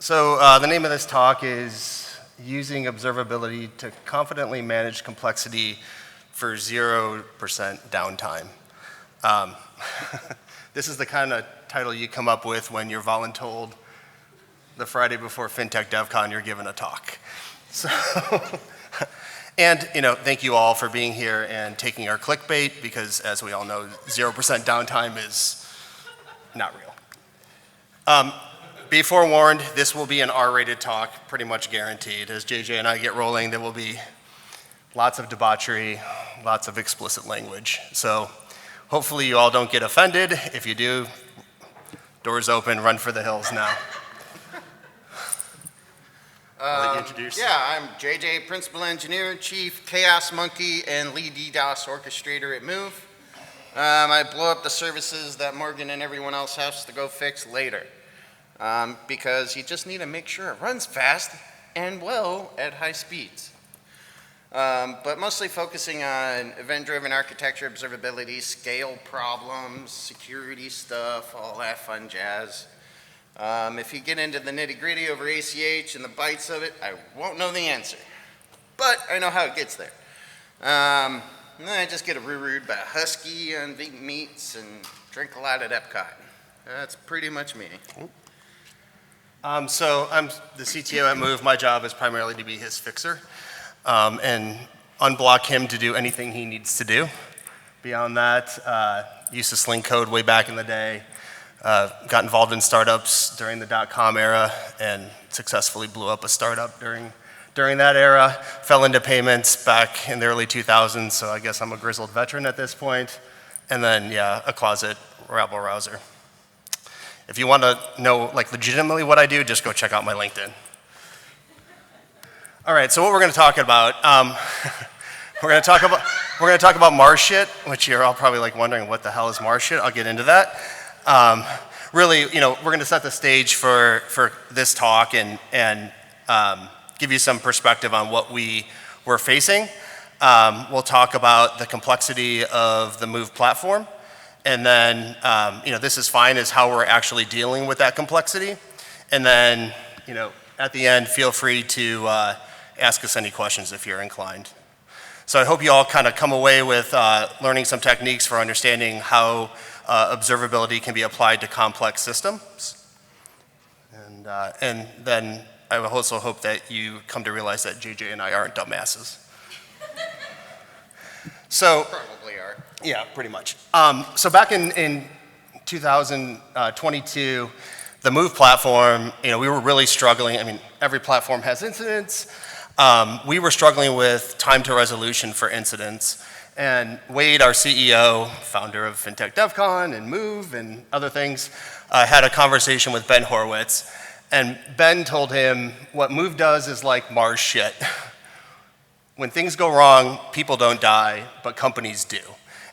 The name of this talk is Using Observability to Confidently Manage Complexity for 0% Downtime. This is the kind of title you come up with when you're voluntold the Friday before FinTech DevCon you're giving a talk. And thank you all for being here and taking our clickbait, because as we all know, 0% downtime is not real. Be forewarned, this will be an R-rated talk, pretty much guaranteed. As JJ and I get rolling, there will be lots of debauchery, lots of explicit language. So hopefully you all don't get offended. If you do, doors open, run for the hills now. I'm JJ, Principal Engineer, Chief Chaos Monkey, and Lead DDoS Orchestrator at Moov. I blow up the services that Morgan and everyone else has to go fix later. Because you just need to make sure it runs fast and well at high speeds. But mostly focusing on event-driven architecture, observability, scale problems, security stuff, all that fun jazz. If you get into the nitty-gritty over ACH and the bytes of it, I won't know the answer. But I know how it gets there. And then I just get rude by a husky on vegan meats and drink a lot at Epcot. That's pretty much me. So I'm the CTO at Moov. My job is primarily to be his fixer and unblock him to do anything he needs to do. Beyond that, used to sling code way back in the day. Got involved in startups during the dot-com era and successfully blew up a startup during that era. Fell into payments back in the early 2000s, so I guess I'm a grizzled veteran at this point. And then, a closet rabble-rouser. If you want to know legitimately what I do, just go check out my LinkedIn. All right, so what we're going to talk about, we're going to talk about Mars shit, which you're all probably wondering what the hell is Mars shit. I'll get into that. Really, we're going to set the stage for this talk and give you some perspective on what we were facing. We'll talk about the complexity of the Moov platform. And then, this is fine is how we're actually dealing with that complexity. And then, at the end, feel free to ask us any questions if you're inclined. So I hope you all kind of come away with learning some techniques for understanding how observability can be applied to complex systems. And then I also hope that you come to realize that JJ and I aren't dumbasses. So, Probably are. Yeah, pretty much. So back in 2022, the Moov platform, we were really struggling. I mean, every platform has incidents. We were struggling with time to resolution for incidents. And Wade, our CEO, founder of FinTech DevCon and Moov and other things, had a conversation with Ben Horowitz. And Ben told him, what Moov does is like Mars shit. When things go wrong, people don't die, but companies do.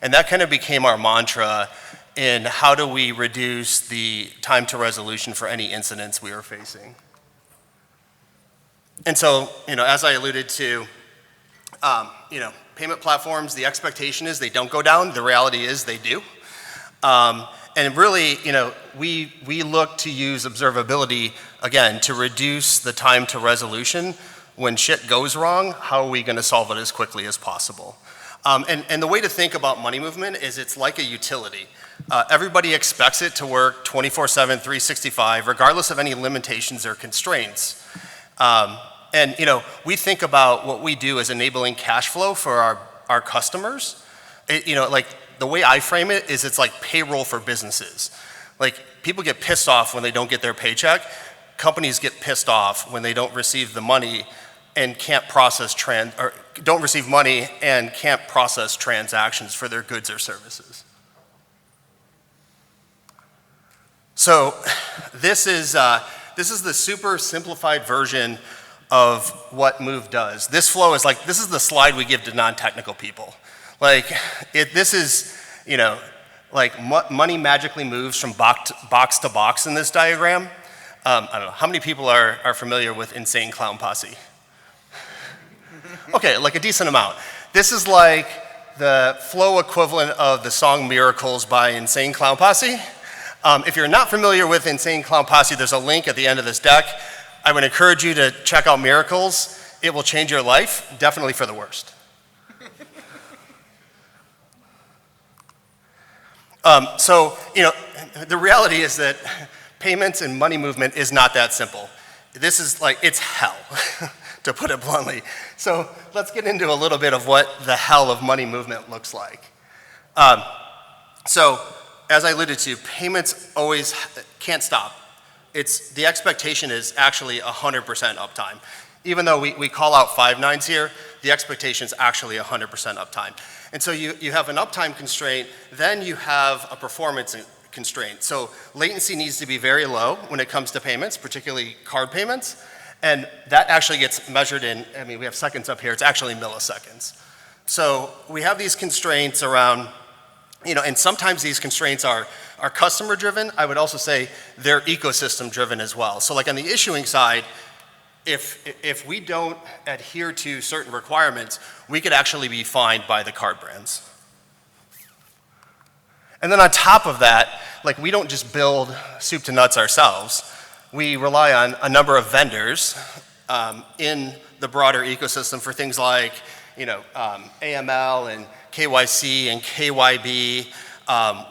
And that kind of became our mantra in how do we reduce the time to resolution for any incidents we were facing. And so, as I alluded to, payment platforms, the expectation is they don't go down. The reality is they do. And really, we look to use observability, again, to reduce the time to resolution. When shit goes wrong, how are we going to solve it as quickly as possible? And the way to think about money movement is it's like a utility. Everybody expects it to work 24/7, 365, regardless of any limitations or constraints. And we think about what we do as enabling cash flow for our customers. The way I frame it is it's like payroll for businesses. People get pissed off when they don't get their paycheck. Companies get pissed off when they don't receive the money and can't process don't receive money and can't process transactions for their goods or services. So this is the super simplified version of what Moov does. This flow is this is the slide we give to non-technical people. This is, money magically moves from box to box in this diagram. I don't know, how many people are familiar with Insane Clown Posse? Okay, a decent amount. This is the flow equivalent of the song Miracles by Insane Clown Posse. If you're not familiar with Insane Clown Posse, there's a link at the end of this deck. I would encourage you to check out Miracles. It will change your life, definitely for the worst. So, the reality is that payments and money movement is not that simple. This is it's hell, to put it bluntly. So let's get into a little bit of what the hell of money movement looks like. So, as I alluded to, payments always can't stop. The expectation is actually 100% uptime. Even though we call out 5 nines here, the expectation is actually 100% uptime. And so you have an uptime constraint, then you have a performance constraint. So latency needs to be very low when it comes to payments, particularly card payments. And that actually gets measured in, we have seconds up here, it's actually milliseconds. So we have these constraints around, and sometimes these constraints are customer driven. I would also say they're ecosystem driven as well. So like on the issuing side, if we don't adhere to certain requirements, we could actually be fined by the card brands. And then on top of that, we don't just build soup to nuts ourselves. We rely on a number of vendors in the broader ecosystem for things like, AML and KYC and KYB.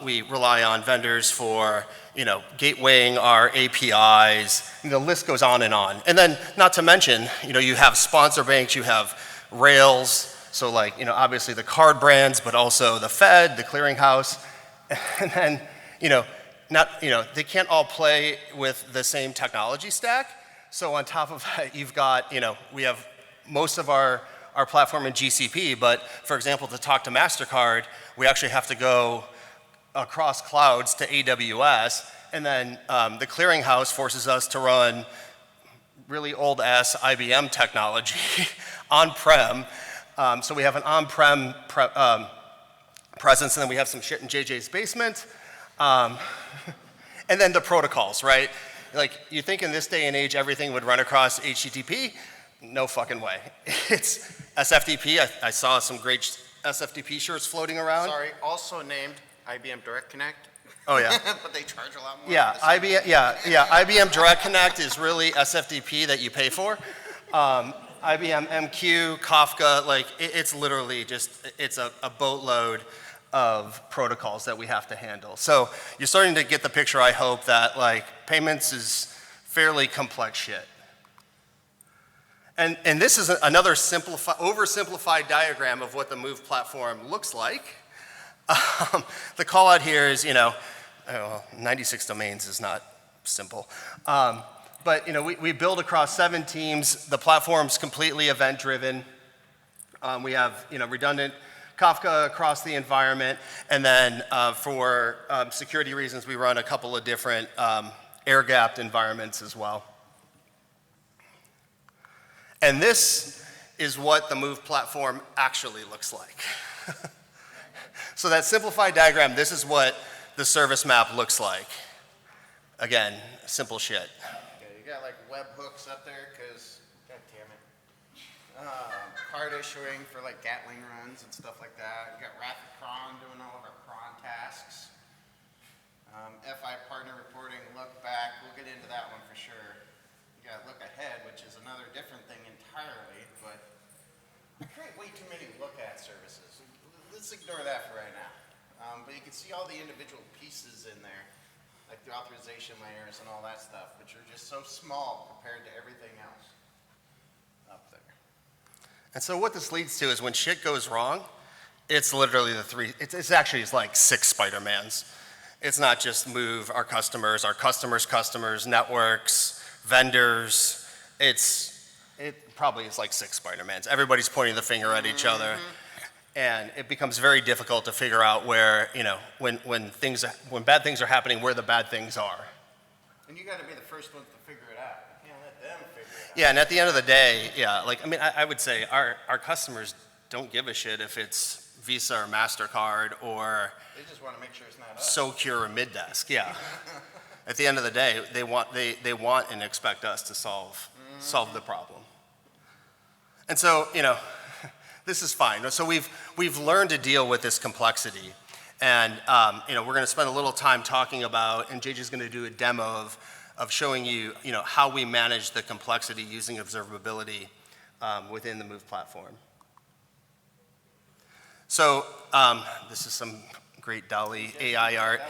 We rely on vendors for gatewaying our APIs, the list goes on. And then, not to mention, you have sponsor banks, you have rails, so obviously the card brands, but also the Fed, the clearinghouse, and then, they can't all play with the same technology stack. So on top of that, you've got, we have most of our platform in GCP, but for example, to talk to MasterCard, we actually have to go across clouds to AWS, and then the clearinghouse forces us to run really old-ass IBM technology on-prem. So we have an on-prem presence, and then we have some shit in JJ's basement. And then the protocols, right? You think in this day and age everything would run across HTTP? No fucking way. It's SFTP. I saw some great SFTP shirts floating around. Sorry, also named IBM Direct Connect. Oh yeah. But they charge a lot more. Yeah, IBM Direct Connect is really SFTP that you pay for. IBM MQ, Kafka, it's literally it's a boatload of protocols that we have to handle. So you're starting to get the picture, I hope, that payments is fairly complex shit. And this is another oversimplified diagram of what the Moov platform looks like. The call out here is, 96 domains is not simple. But we build across 7 teams. The platform's completely event driven. We have redundant Kafka across the environment, and then for security reasons, we run a couple of different air-gapped environments as well. And this is what the Moov platform actually looks like. So that simplified diagram, this is what the service map looks like. Again, simple shit. Okay, you got web hooks up there because, god damn it, card issuing for Gatling runs and stuff like that. You got Rapid Cron doing all of our cron tasks. FI partner reporting, look back. We'll get into that one for sure. You got look ahead, which is another different thing entirely, but I create way too many look at services. Let's ignore that for right now. But you can see all the individual pieces in there, like the authorization layers and all that stuff, which are just so small compared to everything else up there. And so what this leads to is when shit goes wrong, it's literally it's actually 6 Spider-Mans. It's not just Moov, our customers' customers, networks, vendors. It probably is 6 Spider-Mans. Everybody's pointing the finger at each other. And it becomes very difficult to figure out where, when bad things are happening, where the bad things are. And you got to be the first ones to figure it out. You can't let them figure it out. Yeah, and at the end of the day, I would say our customers don't give a shit if it's Visa or MasterCard or they just want to make sure it's not us. Socure or Middesk, yeah. At the end of the day, they want and expect us to solve the problem. And so, this is fine. So we've learned to deal with this complexity. And we're going to spend a little time talking about, and JJ's going to do a demo of showing you, how we manage the complexity using observability within the Moov platform. So this is some great DALL-E AI art.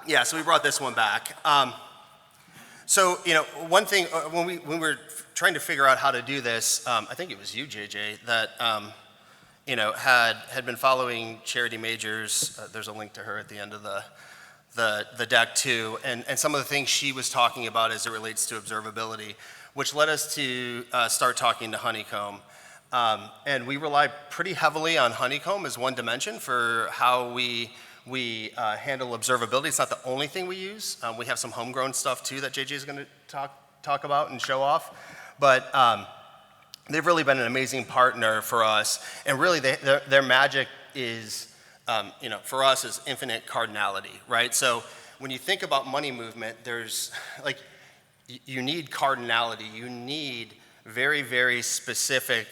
Yeah, so we brought this one back. So one thing when we were trying to figure out how to do this, I think it was you, JJ, that had been following Charity Majors. There's a link to her at the end of the deck too, and some of the things she was talking about as it relates to observability, which led us to start talking to Honeycomb. And we rely pretty heavily on Honeycomb as one dimension for how we handle observability. It's not the only thing we use. We have some homegrown stuff too that JJ is going to talk about and show off. But they've really been an amazing partner for us. And really their magic is, for us is infinite cardinality, right? So when you think about money movement, there's you need cardinality. You need very, very specific,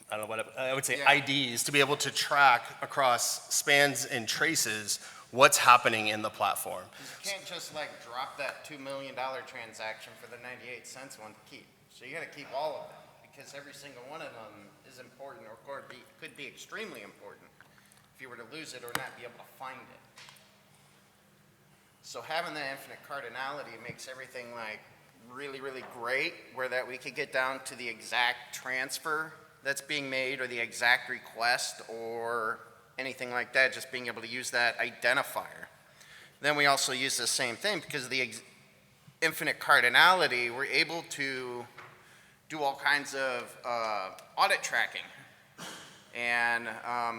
I don't know what I would say, IDs to be able to track across spans and traces what's happening in the platform. You can't just drop that $2 million transaction for the 98 cents one to keep. So you got to keep all of them because every single one of them is important or could be extremely important if you were to lose it or not be able to find it. So having that infinite cardinality makes everything really, really great where that we could get down to the exact transfer that's being made or the exact request or anything like that, just being able to use that identifier. Then we also use the same thing because of the infinite cardinality, we're able to do all kinds of audit tracking and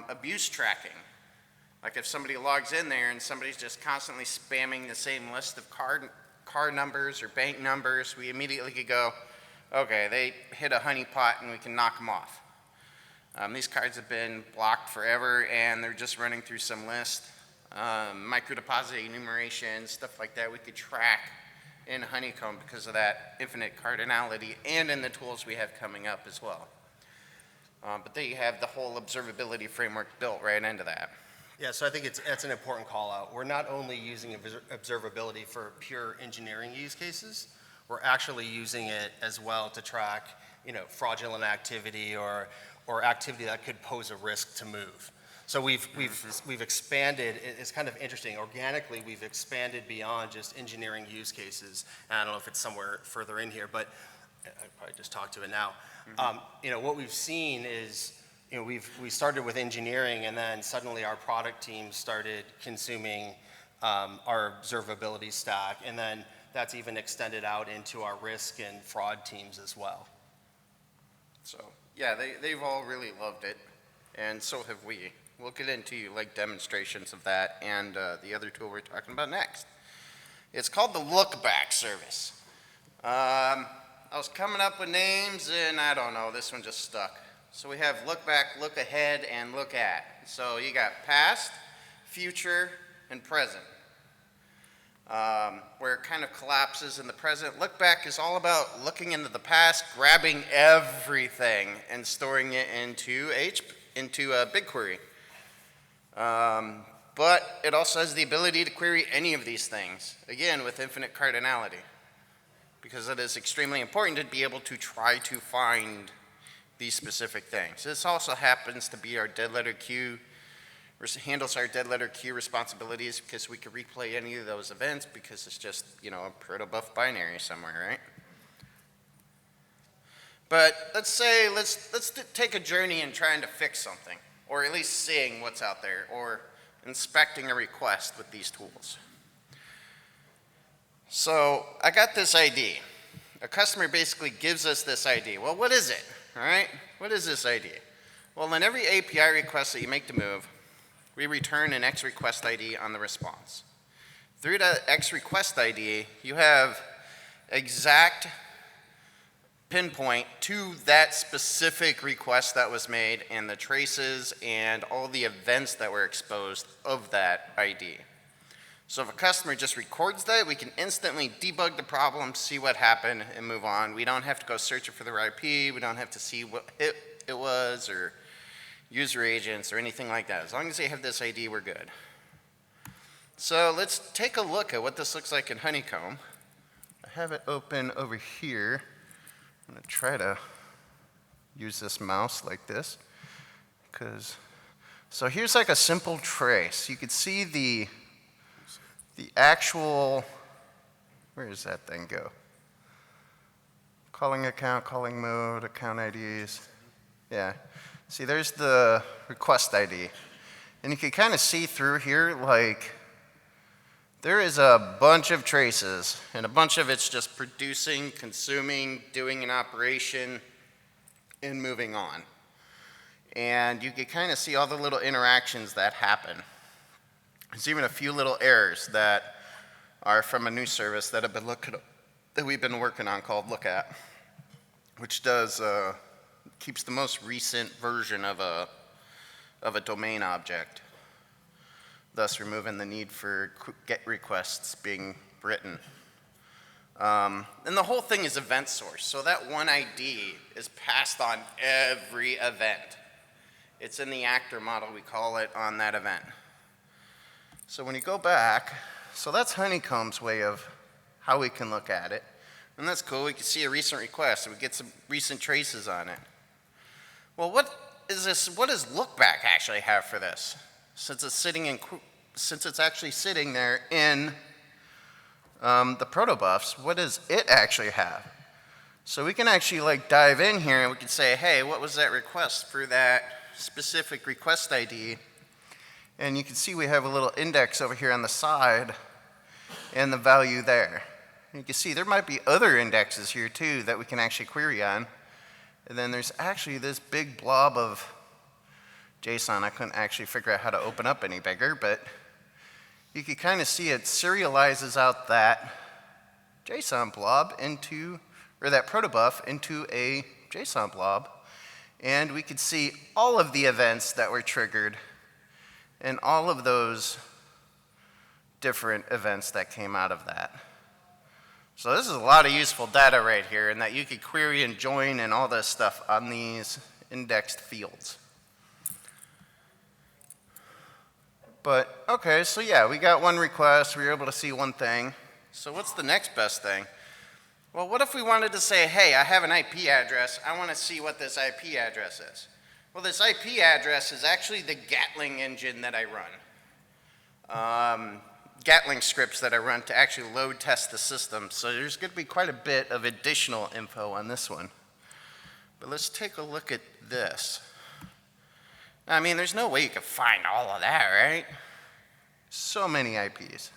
abuse tracking. Like if somebody logs in there and somebody's just constantly spamming the same list of card numbers or bank numbers, we immediately could go, okay, they hit a honeypot and we can knock them off. These cards have been blocked forever and they're just running through some list. Micro-deposit enumeration, stuff like that we could track in Honeycomb because of that infinite cardinality and in the tools we have coming up as well. But there you have the whole observability framework built right into that. Yeah, so I think it's an important call out. We're not only using observability for pure engineering use cases, we're actually using it as well to track, fraudulent activity or activity that could pose a risk to Moov. So we've expanded. It's kind of interesting. Organically, we've expanded beyond just engineering use cases. And I don't know if it's somewhere further in here, but I probably just talked to it now. Mm-hmm. What we've seen is, we started with engineering, and then suddenly our product team started consuming our observability stack, and then that's even extended out into our risk and fraud teams as well. So yeah, they've all really loved it, and so have we. We'll get into demonstrations of that and the other tool we're talking about next. It's called the look back service. I was coming up with names, and I don't know, this one just stuck. So we have look back, look ahead, and look at. So you got past, future, and present. Where it kind of collapses in the present. Look back is all about looking into the past, grabbing everything, and storing it into BigQuery. But it also has the ability to query any of these things, again, with infinite cardinality, because it is extremely important to be able to try to find these specific things. This also happens to be our dead letter queue, handles our dead letter queue responsibilities because we could replay any of those events because it's just, a protobuf binary somewhere, right? But let's take a journey in trying to fix something, or at least seeing what's out there, or inspecting a request with these tools. So I got this ID. A customer basically gives us this ID. Well, what is it? All right? What is this ID? Well, in every API request that you make to Moov, we return an X request ID on the response. Through that X request ID, you have exact pinpoint to that specific request that was made and the traces and all the events that were exposed of that ID. So if a customer just records that, we can instantly debug the problem, see what happened, and move on. We don't have to go searching for their IP. We don't have to see what hit it was or user agents, or anything like that. As long as they have this ID, we're good. So let's take a look at what this looks like in Honeycomb. I have it open over here. I'm going to try to use this mouse like this. So here's like a simple trace. You can see the actual, where does that thing go? Calling account, calling mode, account IDs. Yeah. See, there's the request ID. And you can kind of see through here, like, there is a bunch of traces, and a bunch of it's just producing, consuming, doing an operation, and moving on. And you can kind of see all the little interactions that happen. There's even a few little errors that are from a new service that we've been working on called Look At, which keeps the most recent version of a domain object, thus removing the need for GET requests being written. And the whole thing is event source, so that one ID is passed on every event. It's in the actor model, we call it, on that event. So when you go back, so that's Honeycomb's way of how we can look at it. And that's cool, we can see a recent request, and we get some recent traces on it. Well, what does lookback actually have for this? Since it's actually sitting there in the protobufs, what does it actually have? So we can actually like dive in here and we can say, hey, what was that request for that specific request ID? And you can see we have a little index over here on the side and the value there. And you can see there might be other indexes here too that we can actually query on. And then there's actually this big blob of JSON. I couldn't actually figure out how to open up any bigger, but you can kind of see it serializes out that JSON blob into, or that protobuf into a JSON blob. And we could see all of the events that were triggered and all of those different events that came out of that. So this is a lot of useful data right here, and that you could query and join and all this stuff on these indexed fields. But, okay, so yeah, we got one request, we were able to see one thing. So what's the next best thing? Well, what if we wanted to say, hey, I have an IP address, I want to see what this IP address is. Well, this IP address is actually the Gatling engine that I run. Gatling scripts that I run to actually load test the system. So there's going to be quite a bit of additional info on this one. But let's take a look at this. I mean, there's no way you can find all of that, right? So many IPs,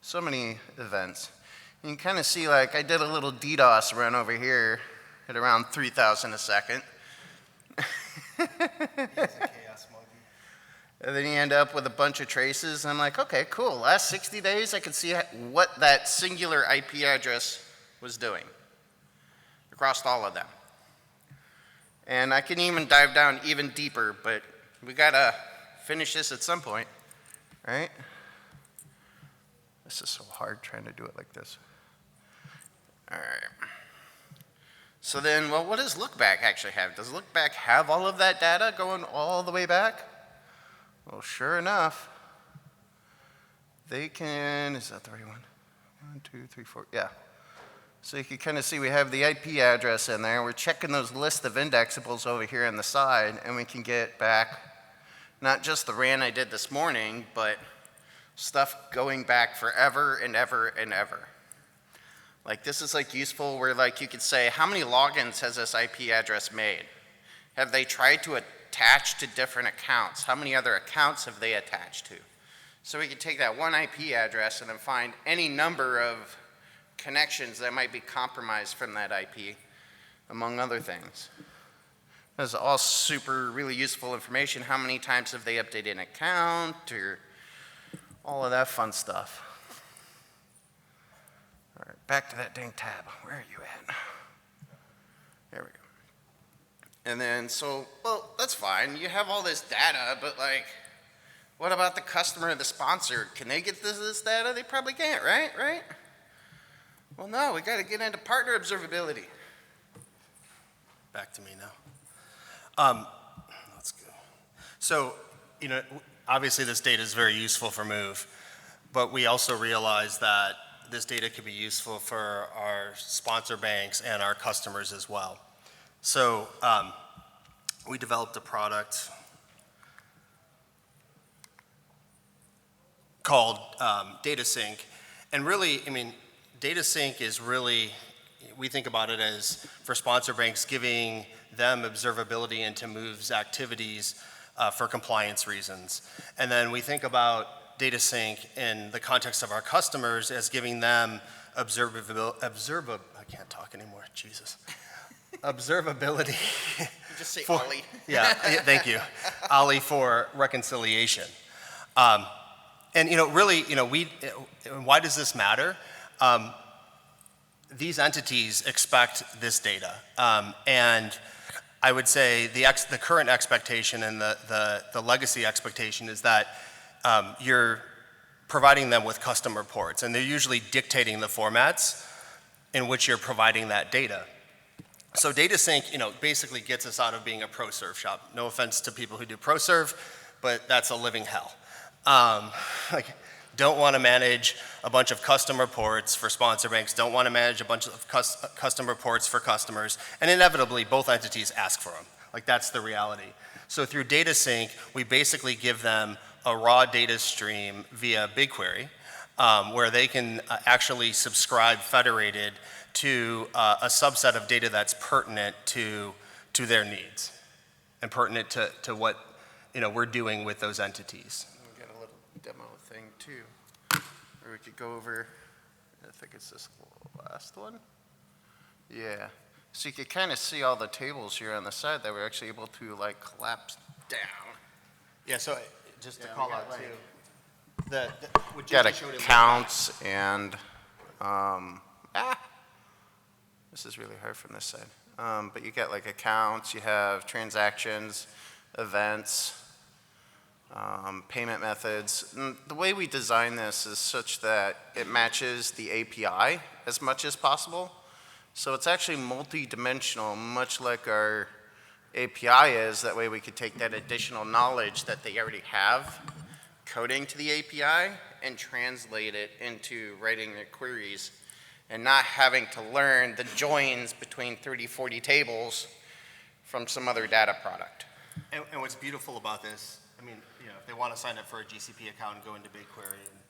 so many events. You can kind of see, like, I did a little DDoS run over here at around 3,000 a second. And then you end up with a bunch of traces. And I'm like, okay, cool. Last 60 days, I can see what that singular IP address was doing across all of them. And I can even dive down even deeper, but we gotta finish this at some point, right? This is so hard trying to do it like this. All right. So then, well, what does Lookback actually have? Does Lookback have all of that data going all the way back? Well, sure enough, they can, is that the right one? 1, 2, 3, 4, yeah. So you can kind of see we have the IP address in there. We're checking those list of indexables over here on the side, and we can get back not just the RAN I did this morning, but stuff going back forever and ever and ever. Like this is like useful where like you could say, how many logins has this IP address made? Have they tried to attach to different accounts? How many other accounts have they attached to? So we could take that one IP address and then find any number of connections that might be compromised from that IP, among other things. That's all super, really useful information. How many times have they updated an account, or all of that fun stuff. All right, back to that dang tab. Where are you at? There we go. And then, so, well, that's fine. You have all this data, but like, what about the customer or the sponsor? Can they get this data? They probably can't, right? Right? Well, no, we got to get into partner observability. Back to me now. Let's go. So, obviously this data is very useful for Moov, but we also realize that this data could be useful for our sponsor banks and our customers as well. So we developed a product called Data Sync. And really, Data Sync is really, we think about it as for sponsor banks giving them observability into Moov's activities for compliance reasons. And then we think about Data Sync in the context of our customers as giving them I can't talk anymore, Jesus. Observability. You just say for, Ollie. Yeah, thank you. Ollie for reconciliation. And really, why does this matter? These entities expect this data. And I would say the current expectation and the legacy expectation is that you're providing them with custom reports, and they're usually dictating the formats in which you're providing that data. So Data Sync, basically gets us out of being a ProServe shop. No offense to people who do ProServe, but that's a living hell. Don't want to manage a bunch of custom reports for sponsor banks, don't want to manage a bunch of custom reports for customers, and inevitably both entities ask for them. That's the reality. So through Data Sync, we basically give them a raw data stream via BigQuery, where they can actually subscribe federated to a subset of data that's pertinent to their needs and pertinent to what we're doing with those entities. We'll get a little demo thing too, or we could go over, I think it's this last one. Yeah, so you could kind of see all the tables here on the side that we're actually able to collapse down. Yeah, so just to call out too, what Got JJ showed accounts and, this is really hard from this side. But you got accounts, you have transactions, events, payment methods. And the way we design this is such that it matches the API as much as possible. So it's actually multi-dimensional, much like our API is. That way we could take that additional knowledge that they already have, coding to the API, and translate it into writing their queries and not having to learn the joins between 30, 40 tables from some other data product. And what's beautiful about this, if they want to sign up for a GCP account and go into BigQuery and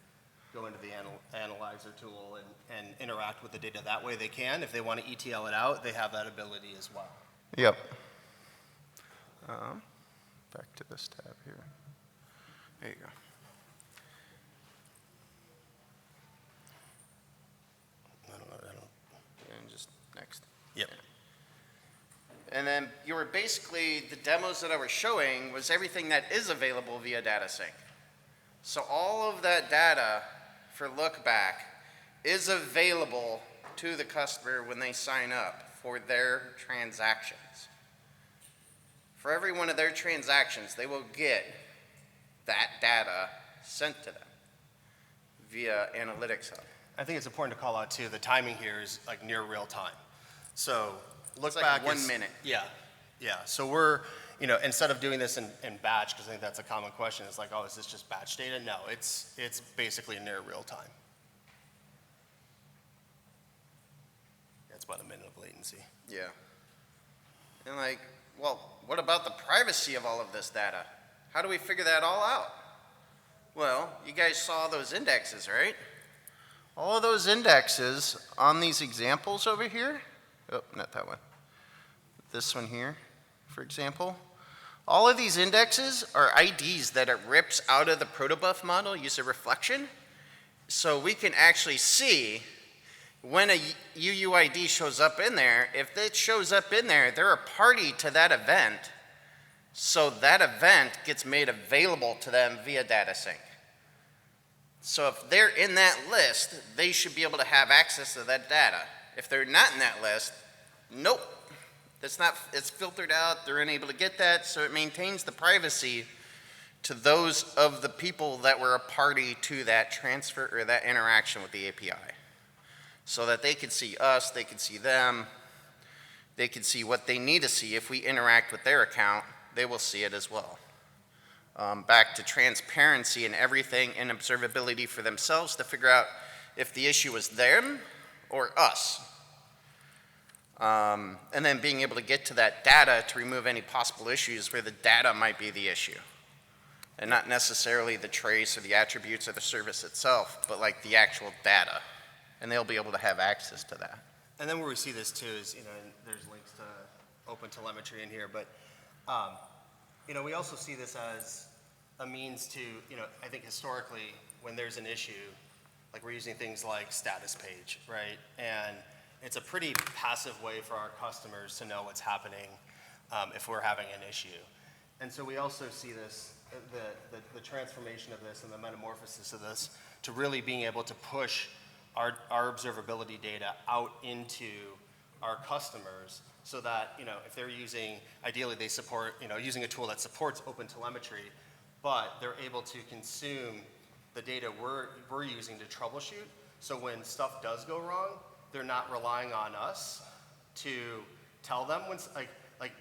go into the analyzer tool and interact with the data that way, they can. If they want to ETL it out, they have that ability as well. Yep. Back to this tab here. There you go. And just next. Yep. And then basically, the demos that I was showing was everything that is available via Data Sync. So all of that data for look back is available to the customer when they sign up for their transactions. For every one of their transactions, they will get that data sent to them via Analytics Hub. I think it's important to call out too, the timing here is near real time. So look It's back 1 minute. Yeah. So we're, instead of doing this in batch, because I think that's a common question, it's oh, is this just batch data? No, it's basically near real time. That's about a minute of latency. Yeah. And well, what about the privacy of all of this data? How do we figure that all out? Well, you guys saw those indexes, right? All of those indexes on these examples over here, oh, not that one. This one here, for example. All of these indexes are IDs that it rips out of the protobuf model, user reflection. So we can actually see when a UUID shows up in there. If it shows up in there, they're a party to that event. So that event gets made available to them via Data Sync. So if they're in that list, they should be able to have access to that data. If they're not in that list, nope. It's filtered out, they're unable to get that, so it maintains the privacy to those of the people that were a party to that transfer or that interaction with the API. So that they could see us, they could see them, they could see what they need to see. If we interact with their account, they will see it as well. back to transparency and everything and observability for themselves to figure out if the issue was them or us. And then being able to get to that data to remove any possible issues where the data might be the issue. And not necessarily the trace or the attributes of the service itself, but like the actual data. And they'll be able to have access to that. And then where we see this too is, and there's links to open telemetry in here, but we also see this as a means to, I think historically when there's an issue, like we're using things like status page, right? And it's a pretty passive way for our customers to know what's happening if we're having an issue. And so we also see this, the transformation of this and the metamorphosis of this to really being able to push our observability data out into our customers so that, if they're using, ideally they support, using a tool that supports open telemetry, but they're able to consume the data we're using to troubleshoot. So when stuff does go wrong, they're not relying on us to tell them when, like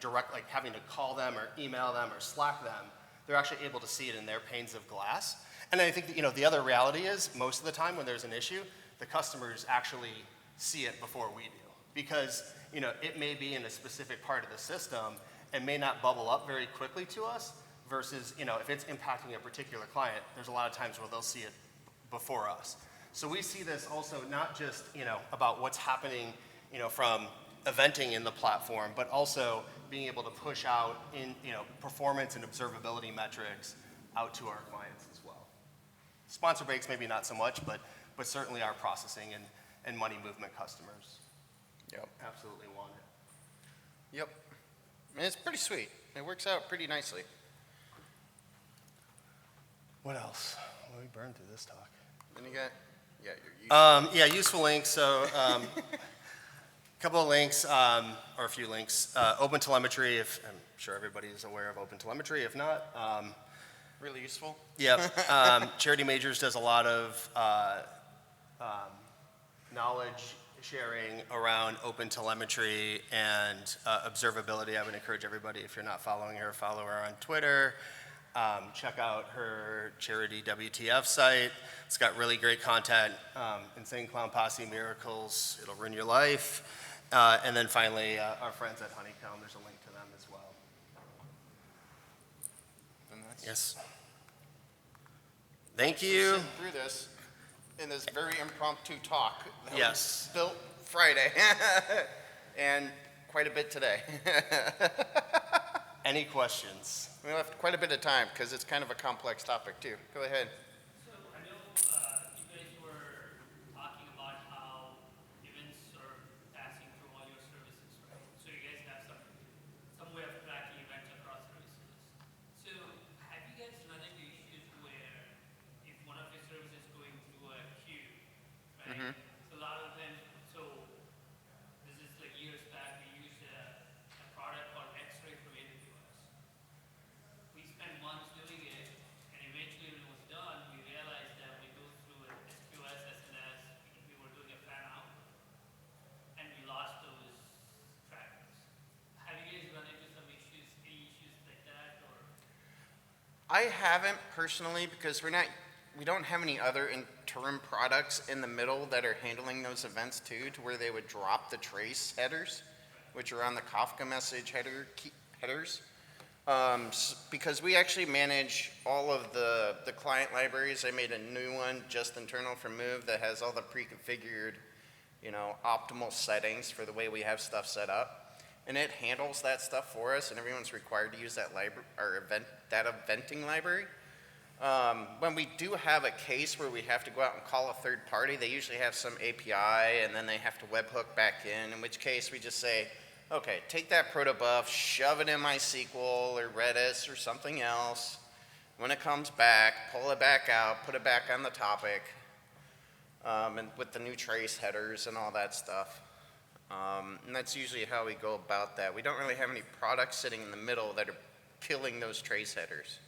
having to call them or email them or Slack them. They're actually able to see it in their panes of glass. And I think that, the other reality is most of the time when there's an issue, the customers actually see it before we do. Because, it may be in a specific part of the system and may not bubble up very quickly to us versus, if it's impacting a particular client, there's a lot of times where they'll see it before us. So we see this also not just, about what's happening, from eventing in the platform, but also being able to push out in, performance and observability metrics out to our clients as well. Sponsor breaks maybe not so much, but certainly our processing and money movement customers. Yep. Absolutely want it. Yep. And it's pretty sweet. It works out pretty nicely. What else? Well, we burned through this talk. Then you got, your yeah, useful links. So, a couple of links, or a few links. Open telemetry, if I'm sure everybody is aware of open telemetry. If not, really useful. Yep. Charity Majors does a lot of knowledge sharing around open telemetry and observability. I would encourage everybody, if you're not following her, follow her on Twitter. Check out her charity WTF site. It's got really great content. Insane Clown Posse, Miracles, it'll ruin your life. And then finally, our friends at Honeycomb, there's a link to them as well. Yes. Thank you. Sitting through this in this very impromptu talk. That Yes. was built Friday, and quite a bit today. Any questions? We left quite a bit of time because it's kind of a complex topic too. Go ahead. So I know you guys were talking about how events are passing through all your services, right? So you guys have some way of tracking events across services. So have you guys run into issues where if one of your services is going through a queue, right? Mm-hmm. So a lot of times, so this is like years back, we used a product called X-Ray from AWS. We spent months doing it, and eventually when it was done, we realized that we go through an SQS, SNS, we were doing a fan out, and we lost those trackers. Have you guys run into some issues, any issues like that, or? I haven't personally because we don't have any other interim products in the middle that are handling those events too, to where they would drop the trace headers, which are on the Kafka message headers. Because we actually manage all of the client libraries. I made a new one just internal for Moov that has all the pre-configured, optimal settings for the way we have stuff set up. And it handles that stuff for us, and everyone's required to use that library, our data venting library. When we do have a case where we have to go out and call a third party, they usually have some API, and then they have to webhook back in which case we just say, okay, take that protobuf, shove it in MySQL or Redis or something else. When it comes back, pull it back out, put it back on the topic, and with the new trace headers and all that stuff. And that's usually how we go about that. We don't really have any products sitting in the middle that are killing those trace headers,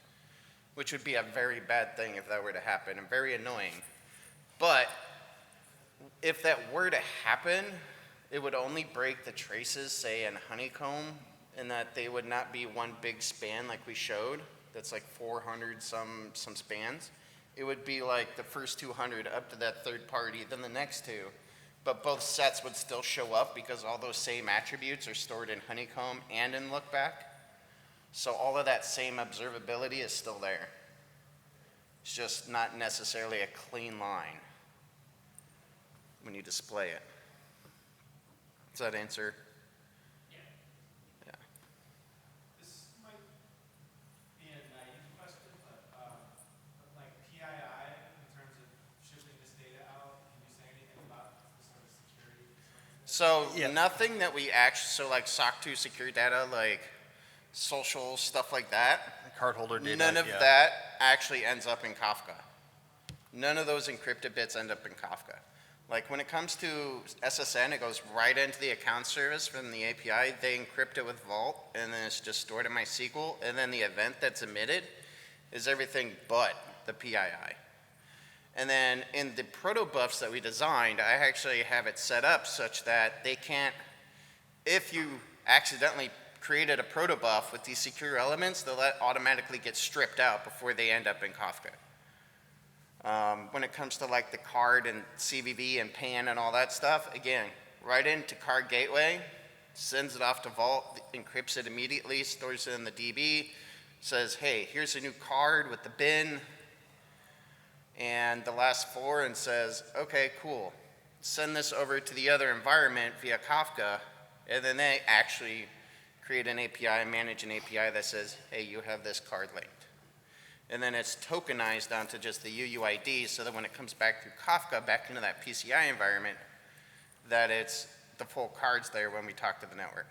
which would be a very bad thing if that were to happen and very annoying. But if that were to happen, it would only break the traces, say, in Honeycomb, and that they would not be one big span like we showed. that's like 400 some spans, it would be like the first 200 up to that third party, then the next two. But both sets would still show up because all those same attributes are stored in Honeycomb and in Lookback. So all of that same observability is still there. It's just not necessarily a clean line when you display it. Does that answer? Yeah. Yeah. This might be a naive question, but like PII in terms of shipping this data out, can you say anything about the sort of security? So Yeah. nothing that we actually, so like SOC 2 secure data, like social stuff like that, Cardholder data. none of yeah. that actually ends up in Kafka. None of those encrypted bits end up in Kafka. Like when it comes to SSN, it goes right into the account service from the API. They encrypt it with Vault, and then it's just stored in MySQL. And then the event that's emitted is everything but the PII. And then in the protobufs that we designed, I actually have it set up such that they can't, if you accidentally created a protobuf with these secure elements, they'll automatically get stripped out before they end up in Kafka. When it comes to like the card and CVV and PAN and all that stuff, again, right into card gateway, sends it off to Vault, encrypts it immediately, stores it in the DB, says, hey, here's a new card with the bin and the last four, and says, okay, cool. Send this over to the other environment via Kafka, and then they actually create an API, manage an API that says, hey, you have this card linked. And then it's tokenized onto just the UUID so that when it comes back through Kafka, back into that PCI environment, that it's the full cards there when we talk to the network.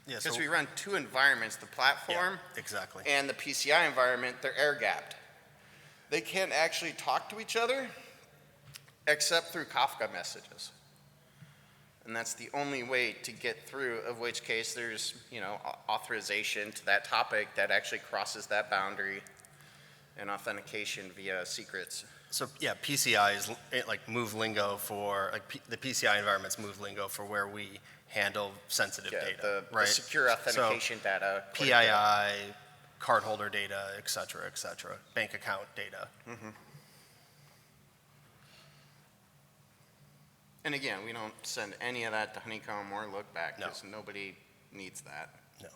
Yeah, Because so- we run two environments, the platform Yeah, exactly. and the PCI environment, they're air-gapped. They can't actually talk to each other except through Kafka messages. And that's the only way to get through, of which case there's, authorization to that topic that actually crosses that boundary, and authentication via secrets. So yeah, PCI is like Moov lingo for, the PCI environment's Moov lingo for where we handle sensitive data, The right? secure authentication data. PII, cardholder data, et cetera, bank account data. And again, we don't send any of that to Honeycomb or Lookback No. because nobody needs that. No.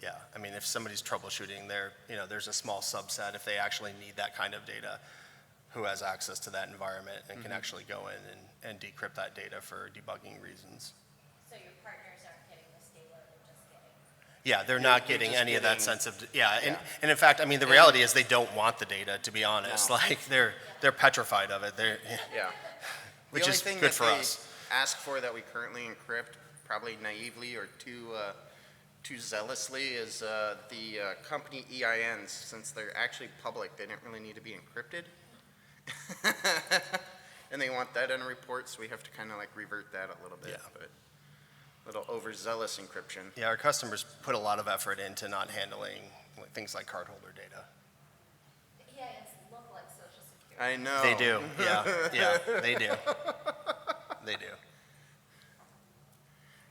Yeah, I mean, if somebody's troubleshooting, there's a small subset, if they actually need that kind of data, who has access to that environment and can actually go in and decrypt that data for debugging reasons. So your partners aren't getting this data, they're just getting. Yeah, they're not you're getting just any of that getting- sensitive, yeah, yeah. and in fact, I mean, the reality is they don't want the data, to be honest. No. Like, they're petrified of it, Yeah. which the only is thing good that for they us. ask for that we currently encrypt, probably naively or too zealously, is the company EINs. Since they're actually public, they didn't really need to be encrypted. And they want that in a report, so we have to kind of like revert that a little bit. Yeah. But a little overzealous encryption. Yeah, our customers put a lot of effort into not handling things like cardholder data. The EINs look like social security. I know. They do, yeah, they do. They do.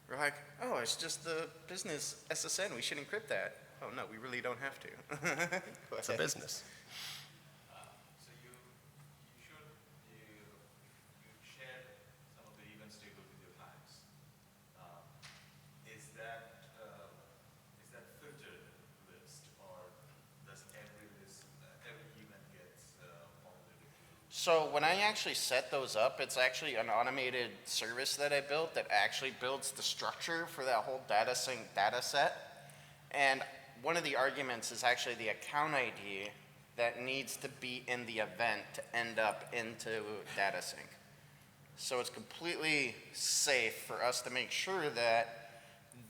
We're like, oh, it's just the business SSN. We should encrypt that. Oh, no, we really don't have to. Go It's a ahead. business. So you shared some of the events table with your clients. Is that filtered list, or does every event gets monitored? So when I actually set those up, it's actually an automated service that I built that actually builds the structure for that whole data sync data set. And one of the arguments is actually the account ID that needs to be in the event to end up into data sync. So it's completely safe for us to make sure that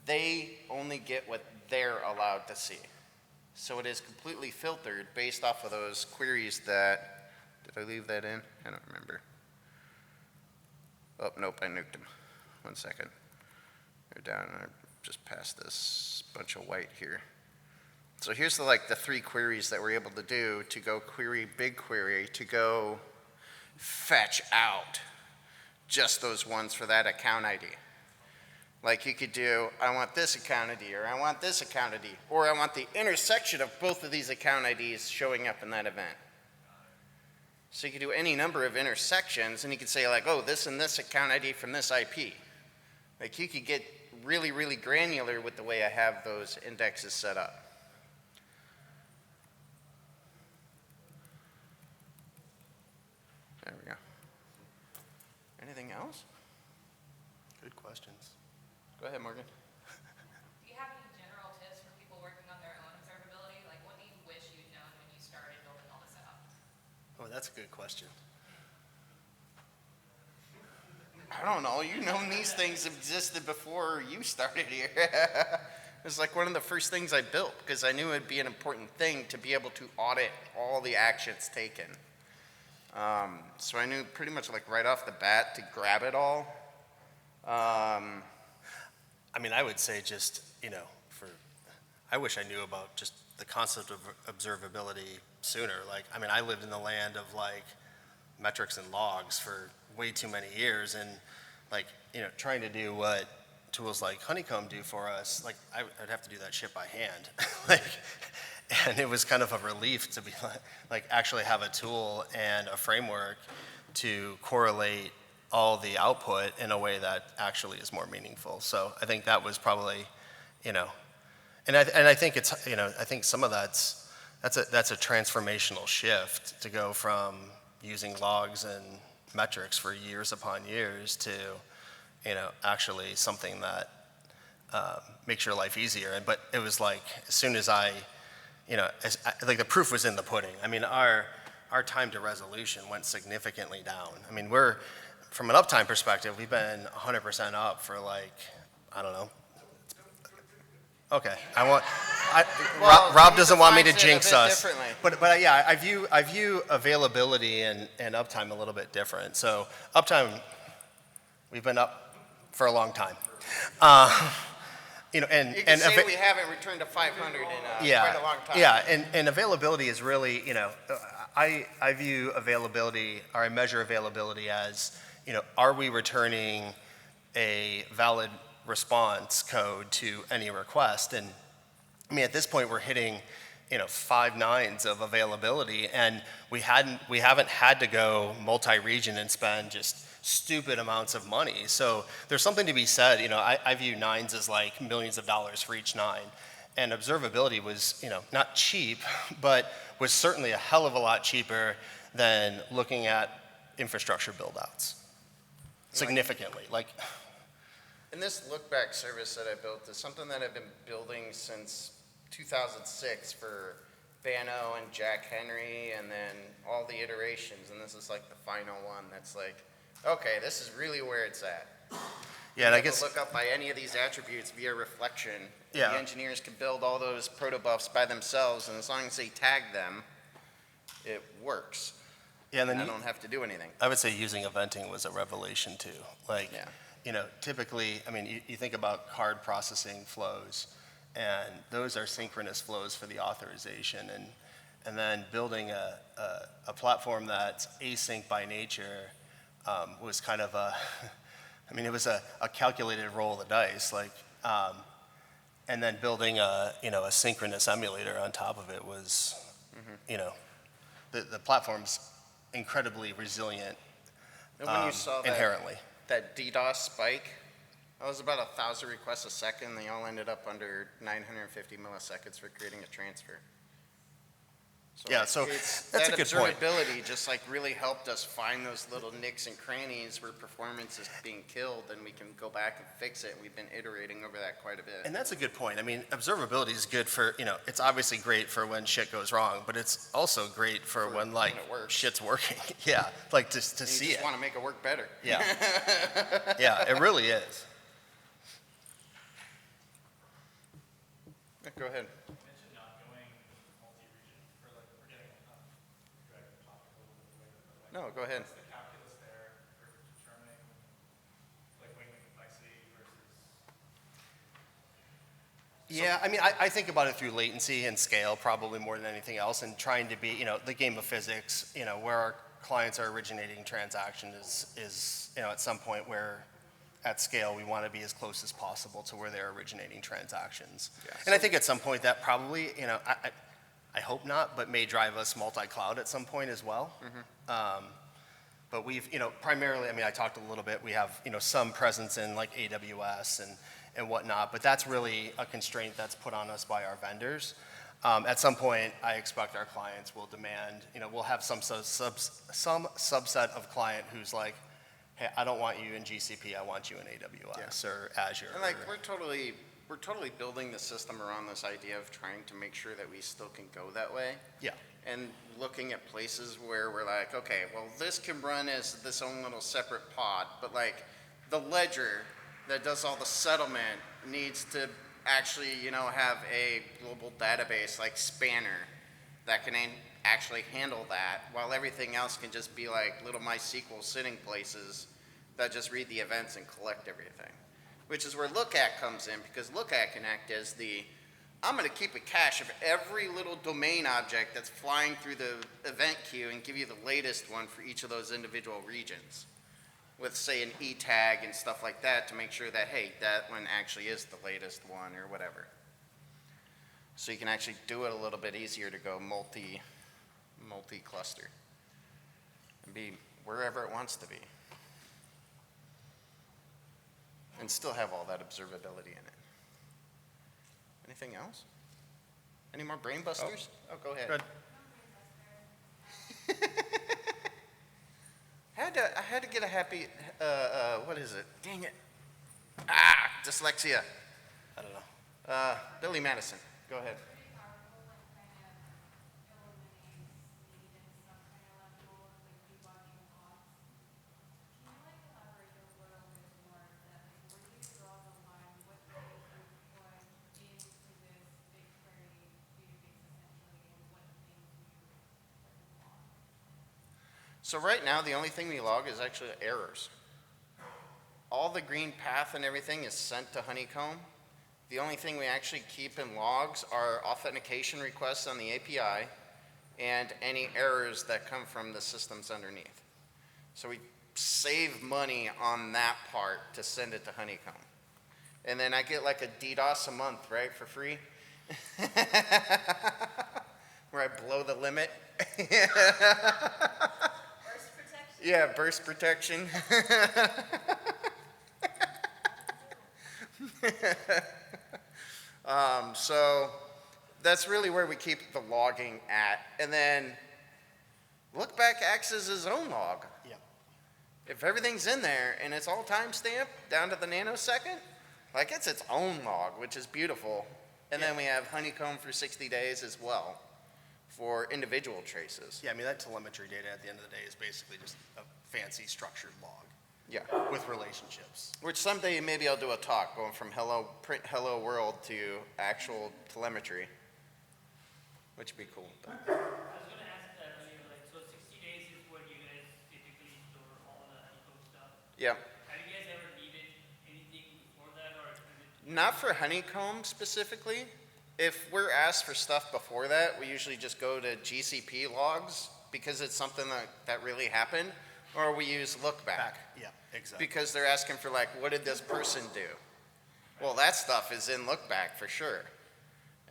they only get what they're allowed to see. So it is completely filtered based off of those queries that, did I leave that in? I don't remember. Oh, nope, I nuked them. 1 second. They're down, I just passed this bunch of white here. So here's the three queries that we're able to do to go query BigQuery, to go fetch out just those ones for that account ID. Like you could do, I want this account ID, or I want this account ID, or I want the intersection of both of these account IDs showing up in that event. So you could do any number of intersections, and you could say like, oh, this and this account ID from this IP. Like you could get really, really granular with the way I have those indexes set up. There we go. Anything else? Good questions. Go ahead, Morgan. Do you have any general tips for people working on their own observability? Like, what do you wish you'd known when you started building all this out? Oh, that's a good question. I don't know. You know these things existed before you started here. It was like one of the first things I built because I knew it'd be an important thing to be able to audit all the actions taken. So I knew pretty much like right off the bat to grab it all. I mean, I would say just, I wish I knew about just the concept of observability sooner. Like, I mean, I lived in the land of like metrics and logs for way too many years, and like, trying to do what tools like Honeycomb do for us, like I'd have to do that shit by hand. And it was kind of a relief to be like actually have a tool and a framework to correlate all the output in a way that actually is more meaningful. So I think that was probably, and I think it's, I think some of that's a transformational shift to go from using logs and metrics for years upon years to, actually something that makes your life easier. But it was like, as soon as like the proof was in the pudding. I mean, our time to resolution went significantly down. I mean, from an uptime perspective, we've been 100% up for like, I don't know. Okay, Rob doesn't want me to jinx us. But yeah, I view availability and uptime a little bit different. So uptime, we've been up for a long time. You can say we haven't returned to 500 in quite a long time. Yeah, and availability is really, I view availability, or I measure availability as, are we returning a valid response code to any request? And I mean, at this point, we're hitting, 5 nines of availability, and we haven't had to go multi-region and spend just stupid amounts of money. So there's something to be said. I view nines as like millions of dollars for each 9. And observability was, not cheap, but was certainly a hell of a lot cheaper than looking at infrastructure build-outs. Significantly. And this look-back service that I built is something that I've been building since 2006 for Bano and Jack Henry, and then all the iterations. And this is like the final one that's like, okay, this is really where it's at. Yeah, and I guess look up by any of these attributes via reflection. Yeah. The engineers can build all those protobufs by themselves, and as long as they tag them, it works. Yeah, and then I don't have to do anything. I would say using eventing was a revelation too. Typically, I mean, you think about card processing flows, and those are synchronous flows for the authorization, and then building a platform that's async by nature was kind of it was a calculated roll of the dice, and then building a synchronous emulator on top of it was, the platform's incredibly resilient And when you saw inherently. that DDoS spike, that was about 1,000 requests a second. They all ended up under 950 milliseconds for creating a transfer. So that's a good point. Observability just really helped us find those little nicks and crannies where performance is being killed, and we can go back and fix it. We've been iterating over that quite a bit. And that's a good point. I mean, observability is good for, it's obviously great for when shit goes wrong, but it's also great for when it works. shit's working. Yeah, to see You just it. want to make it work better. Yeah. Yeah, it really is. Go ahead. You mentioned not going multi-region for we're getting drag and pop a little bit later. No, go ahead. What's the calculus there for determining weight and complexity versus? Yeah, I mean, I think about it through latency and scale probably more than anything else, and trying to be, the game of physics, where our clients are originating transaction is at some point where at scale, we want to be as close as possible to where they're originating transactions. Yeah. And I think at some point that probably, I hope not, but may drive us multi-cloud at some point as well. But we've, primarily, I talked a little bit, we have, some presence in like AWS and whatnot, but that's really a constraint that's put on us by our vendors. At some point, I expect our clients will demand, we'll have some subset of client who's like, hey, I don't want you in GCP, I want you in AWS or Azure. And like, we're totally building the system around this idea of trying to make sure that we still can go that way. Yeah. And looking at places where we're like, okay, well, this can run as this own little separate pod, but like the ledger that does all the settlement needs to actually, have a global database like Spanner that can actually handle that, while everything else can just be like little MySQL sitting places that just read the events and collect everything. Which is where Lookat comes in, because Lookat can act as I'm going to keep a cache of every little domain object that's flying through the event queue and give you the latest one for each of those individual regions. With, say, an E tag and stuff like that to make sure that, hey, that one actually is the latest one or whatever. So you can actually do it a little bit easier to go multi-cluster and be wherever it wants to be. And still have all that observability in it. Anything else? Any more brain busters? Oh, go ahead. Good. I had to get a happy, what is it? Dang it. Dyslexia. I don't know. Billy Madison, go ahead. So right now, the only thing we log is actually errors. All the green path and everything is sent to Honeycomb. The only thing we actually keep in logs are authentication requests on the API and any errors that come from the systems underneath. So we save money on that part to send it to Honeycomb. And then I get like a DDoS a month, right, for free? Where I blow the limit. Yeah, burst protection. So that's really where we keep the logging at. And then Lookback acts as his own log. Yeah. If everything's in there and it's all timestamped down to the nanosecond, like it's its own log, which is beautiful. And then we have Honeycomb for 60 days as well for individual traces. Yeah, that telemetry data at the end of the day is basically just a fancy structured log. Yeah. With relationships. Which someday maybe I'll do a talk going from print hello world to actual telemetry, which would be cool. I was going to ask that earlier, so 60 days is what you guys typically store all the Honeycomb stuff. Yeah. Have you guys ever needed anything before that, or is it? Not for Honeycomb specifically. If we're asked for stuff before that, we usually just go to GCP logs because it's something that really happened, or we use Lookback. Yeah, exactly. Because they're asking for like, what did this person do? Well, that stuff is in Lookback for sure.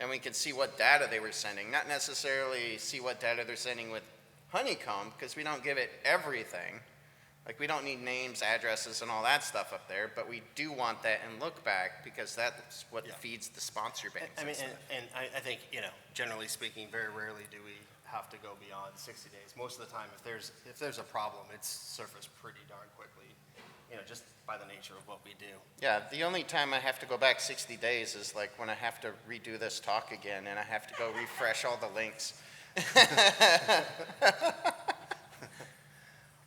And we can see what data they were sending, not necessarily see what data they're sending with Honeycomb, because we don't give it everything. Like we don't need names, addresses, and all that stuff up there, but we do want that in Lookback because that's what feeds the sponsor banks. And I think, generally speaking, very rarely do we have to go beyond 60 days. Most of the time, if there's a problem, it's surfaced pretty darn quickly, just by the nature of what we do. Yeah, the only time I have to go back 60 days is like when I have to redo this talk again and I have to go refresh all the links.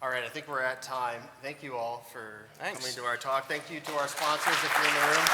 All right, I think we're at time. Thank you all for Thanks. coming to our talk. Thank you to our sponsors if you're in the room.